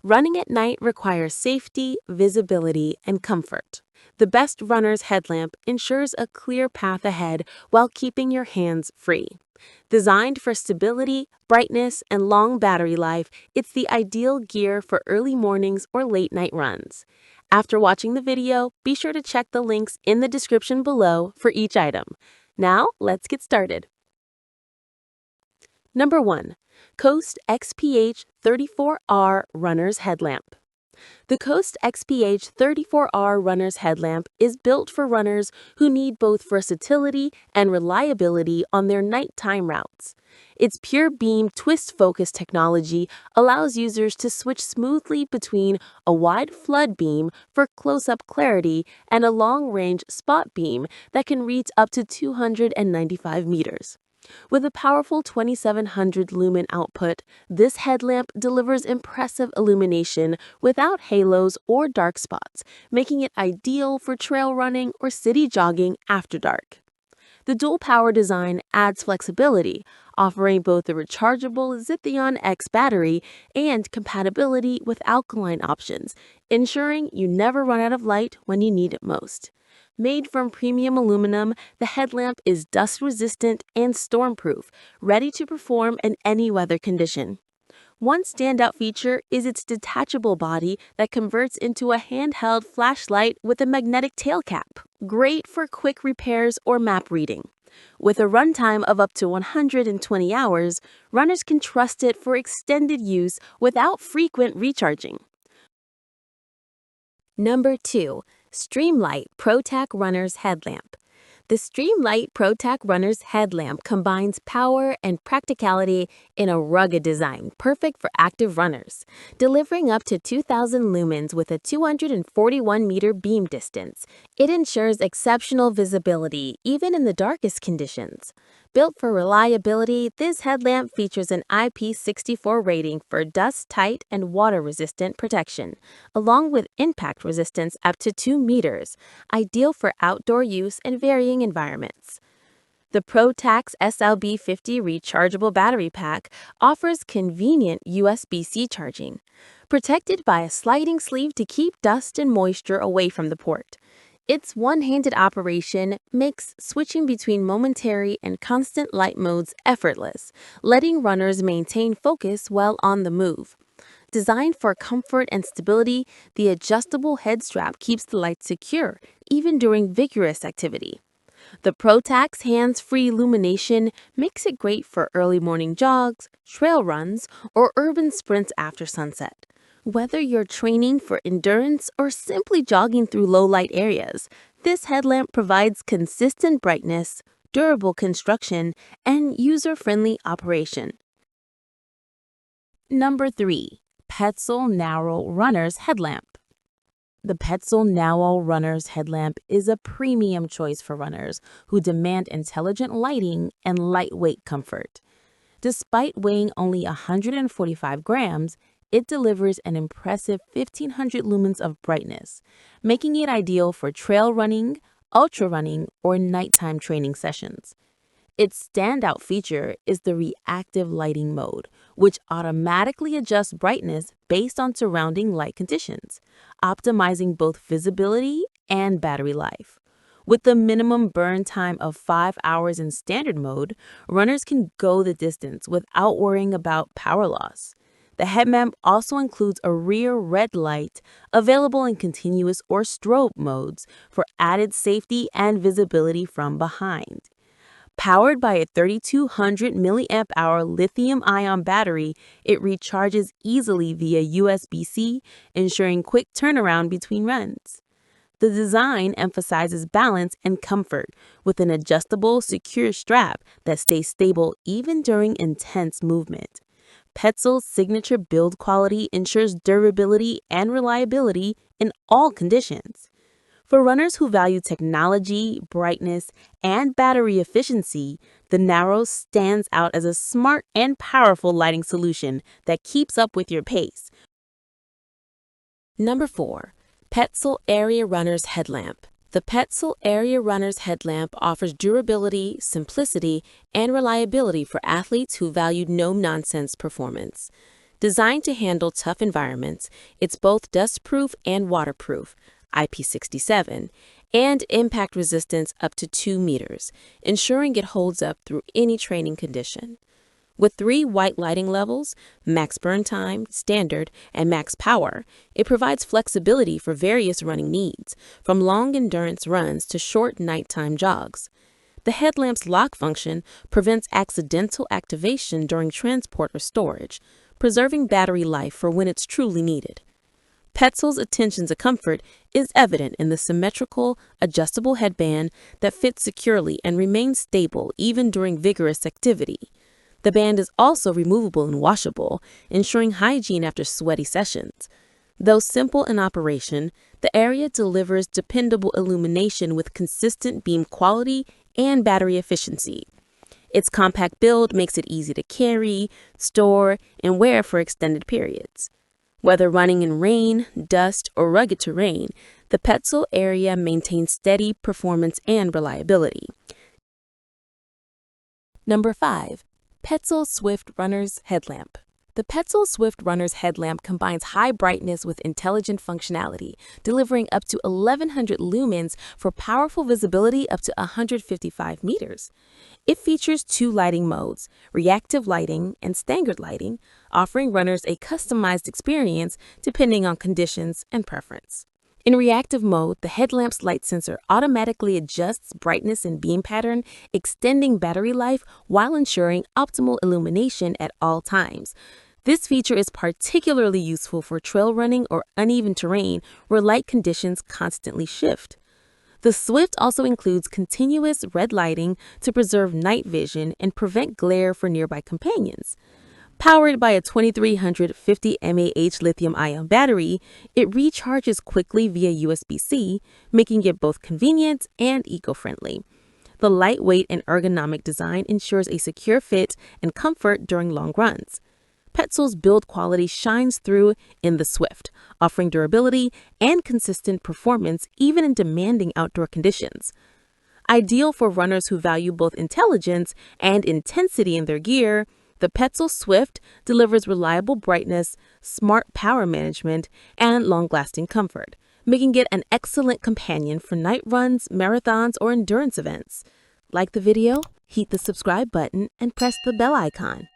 Running at night requires safety, visibility, and comfort. The best runner's headlamp ensures a clear path ahead while keeping your hands free. Designed for stability, brightness, and long battery life, it's the ideal gear for early mornings or late night runs. After watching the video, be sure to check the links in the description below for each item. Now, let's get started. Number 1. Coast XPH 34R Runner's Headlamp. The Coast XPH 34R Runner's Headlamp is built for runners who need both versatility and reliability on their nighttime routes. Its pure beam twist focus technology allows users to switch smoothly between a wide flood beam for close-up clarity and a long-range spot beam that can reach up to 295 meters. With a powerful 2700 lumen output, this headlamp delivers impressive illumination without halos or dark spots, making it ideal for trail running or city jogging after dark. The dual-power design adds flexibility, offering both a rechargeable Lithium X battery and compatibility with alkaline options, ensuring you never run out of light when you need it most. Made from premium aluminum, the headlamp is dust-resistant and storm-proof, ready to perform in any weather condition. One standout feature is its detachable body that converts into a handheld flashlight with a magnetic tail cap, great for quick repairs or map reading. With a runtime of up to 120 hours, runners can trust it for extended use without frequent recharging. Number 2. Streamlight ProTac Runner's Headlamp. The Streamlight ProTac Runner's Headlamp combines power and practicality in a rugged design, perfect for active runners. Delivering up to 2,000 lumens with a 241-meter beam distance, it ensures exceptional visibility even in the darkest conditions. Built for reliability, this headlamp features an IP64 rating for dust-tight and water-resistant protection, along with impact resistance up to 2 meters, ideal for outdoor use and varying environments. The ProTac's SLB50 rechargeable battery pack offers convenient USB-C charging, protected by a sliding sleeve to keep dust and moisture away from the port. Its one-handed operation makes switching between momentary and constant light modes effortless, letting runners maintain focus while on the move. Designed for comfort and stability, the adjustable head strap keeps the light secure, even during vigorous activity. The ProTac's hands-free illumination makes it great for early morning jogs, trail runs, or urban sprints after sunset. Whether you're training for endurance or simply jogging through low-light areas, this headlamp provides consistent brightness, durable construction, and user-friendly operation. Number 3. PETZL NAORL Runner's Headlamp. The PETZL NAORL Runner's Headlamp is a premium choice for runners who demand intelligent lighting and lightweight comfort. Despite weighing only 145 grams, it delivers an impressive 1,500 lumens of brightness, making it ideal for trail running, ultra running, or nighttime training sessions. Its standout feature is the reactive lighting mode, which automatically adjusts brightness based on surrounding light conditions, optimizing both visibility and battery life. With the minimum burn time of 5 hours in standard mode, runners can go the distance without worrying about power loss. The headlamp also includes a rear red light available in continuous or strobe modes for added safety and visibility from behind. Powered by a 3,200 mAh lithium-ion battery, it recharges easily via USB-C, ensuring quick turnaround between runs. The design emphasizes balance and comfort with an adjustable, secure strap that stays stable even during intense movement. PETZL's signature build quality ensures durability and reliability in all conditions. For runners who value technology, brightness, and battery efficiency, the NAORL stands out as a smart and powerful lighting solution that keeps up with your pace. Number 4. PETZL ARIA Runner's Headlamp. The PETZL ARIA Runner's Headlamp offers durability, simplicity, and reliability for athletes who value no-nonsense performance. Designed to handle tough environments, it's both dustproof and waterproof, IP67, and impact resistance up to 2 meters, ensuring it holds up through any training condition. With 3 white lighting levels, max burn time, standard, and max power, it provides flexibility for various running needs, from long endurance runs to short nighttime jogs. The headlamp's lock function prevents accidental activation during transport or storage, preserving battery life for when it's truly needed. PETZL's attention to comfort is evident in the symmetrical, adjustable headband that fits securely and remains stable even during vigorous activity. The band is also removable and washable, ensuring hygiene after sweaty sessions. Though simple in operation, the ARIA delivers dependable illumination with consistent beam quality and battery efficiency. Its compact build makes it easy to carry, store, and wear for extended periods. Whether running in rain, dust, or rugged terrain, the PETZL ARIA maintains steady performance and reliability. Number 5. PETZL Swift Runner's Headlamp. The PETZL Swift Runner's Headlamp combines high brightness with intelligent functionality, delivering up to 1100 lumens for powerful visibility up to 155 meters. It features 2 lighting modes, reactive lighting and standard lighting, offering runners a customized experience depending on conditions and preference. In reactive mode, the headlamp's light sensor automatically adjusts brightness and beam pattern, extending battery life while ensuring optimal illumination at all times. This feature is particularly useful for trail running or uneven terrain where light conditions constantly shift. The Swift also includes continuous red lighting to preserve night vision and prevent glare for nearby companions. Powered by a 2350 mAh lithium-ion battery, it recharges quickly via USB-C, making it both convenient and eco-friendly. The lightweight and ergonomic design ensures a secure fit and comfort during long runs. PETZL's build quality shines through in the Swift, offering durability and consistent performance even in demanding outdoor conditions. Ideal for runners who value both intelligence and intensity in their gear, the PETZL Swift delivers reliable brightness, smart power management, and long-lasting comfort, making it an excellent companion for night runs, marathons, or endurance events. Like the video, hit the subscribe button and press the bell icon.